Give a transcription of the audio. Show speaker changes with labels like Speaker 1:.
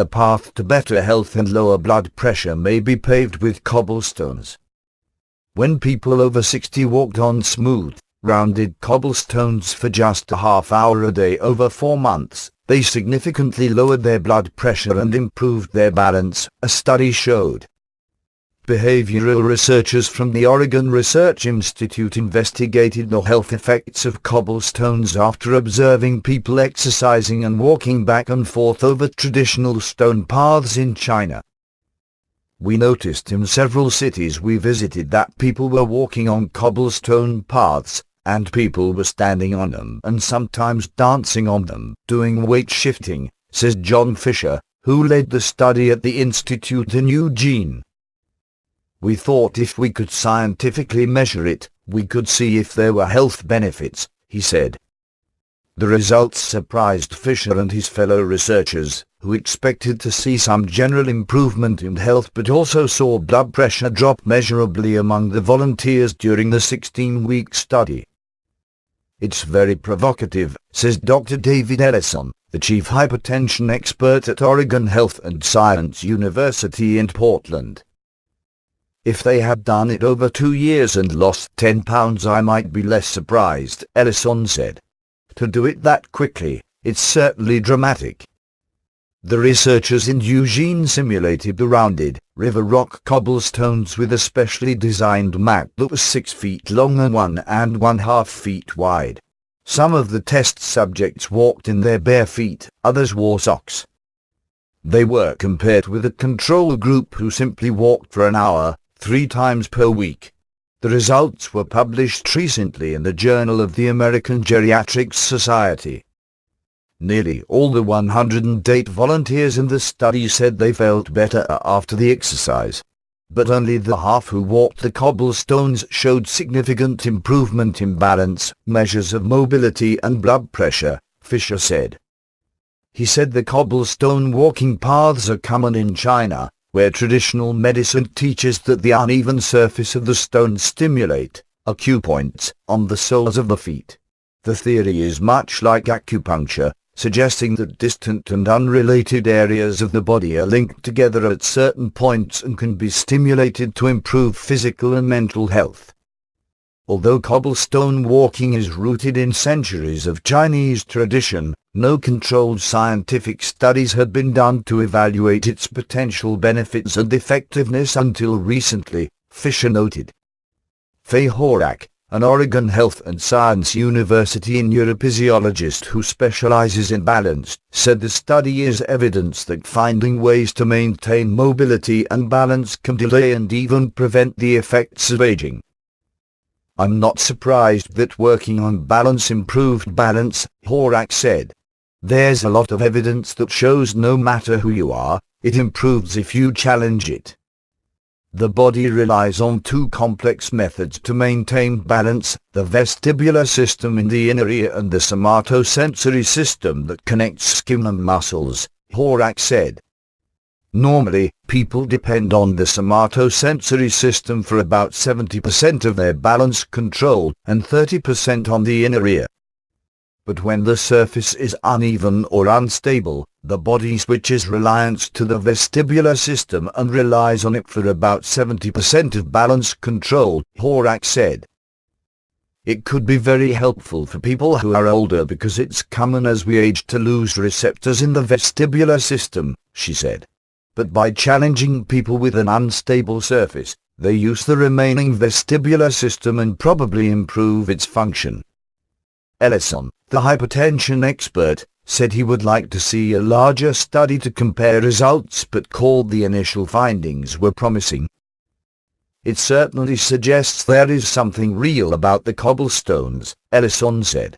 Speaker 1: the path to better health and lower blood pressure may be paved with cobblestones. When people over 60 walked on smooth, rounded cobblestones for just a half hour a day over 4 months, they significantly lowered their blood pressure and improved their balance, a study showed. Behavioral researchers from the Oregon Research Institute investigated the health effects of cobblestones after observing people exercising and walking back and forth over traditional stone paths in China. We noticed in several cities we visited that people were walking on cobblestone paths, and people were standing on them and sometimes dancing on them, doing weight shifting, says John Fisher, who led the study at the Institute in Eugene. We thought if we could scientifically measure it, we could see if there were health benefits, he said. The results surprised Fisher and his fellow researchers, who expected to see some general improvement in health but also saw blood pressure drop measurably among the volunteers during the 16-week study. It's very provocative, says Dr. David Ellison, the chief hypertension expert at Oregon Health and Science University in Portland. If they had done it over 2 years and lost 10 pounds I might be less surprised, Ellison said. To do it that quickly, it's certainly dramatic. The researchers in Eugene simulated the rounded, river rock cobblestones with a specially designed mat that was 6 feet long and 1.5 feet wide. Some of the test subjects walked in their bare feet, others wore socks. They were compared with a control group who simply walked for an hour, 3 times per week. The results were published recently in the Journal of the American Geriatrics Society. Nearly all the 108 volunteers in the study said they felt better after the exercise. But only the half who walked the cobblestones showed significant improvement in balance, measures of mobility and blood pressure, Fisher said. He said the cobblestone walking paths are common in China, where traditional medicine teaches that the uneven surface of the stones stimulate acupoints on the soles of the feet. The theory is much like acupuncture, suggesting that distant and unrelated areas of the body are linked together at certain points and can be stimulated to improve physical and mental health. Although cobblestone walking is rooted in centuries of Chinese tradition, no controlled scientific studies had been done to evaluate its potential benefits and effectiveness until recently, Fisher noted. Fei Horak, an Oregon Health and Science University neurophysiologist who specializes in balance, said the study is evidence that finding ways to maintain mobility and balance can delay and even prevent the effects of aging. I'm not surprised that working on balance improved balance, Horak said. There's a lot of evidence that shows no matter who you are, it improves if you challenge it. The body relies on 2 complex methods to maintain balance, the vestibular system in the inner ear and the somatosensory system that connects skin and muscles, Horak said. Normally, people depend on the somatosensory system for about 70% of their balance control and 30% on the inner ear. But when the surface is uneven or unstable, the body switches reliance to the vestibular system and relies on it for about 70% of balance control, Horak said. It could be very helpful for people who are older because it's common as we age to lose receptors in the vestibular system, she said. But by challenging people with an unstable surface, they use the remaining vestibular system and probably improve its function. Ellison, the hypertension expert, said he would like to see a larger study to compare results but called the initial findings were promising. It certainly suggests there is something real about the cobblestones, Ellison said.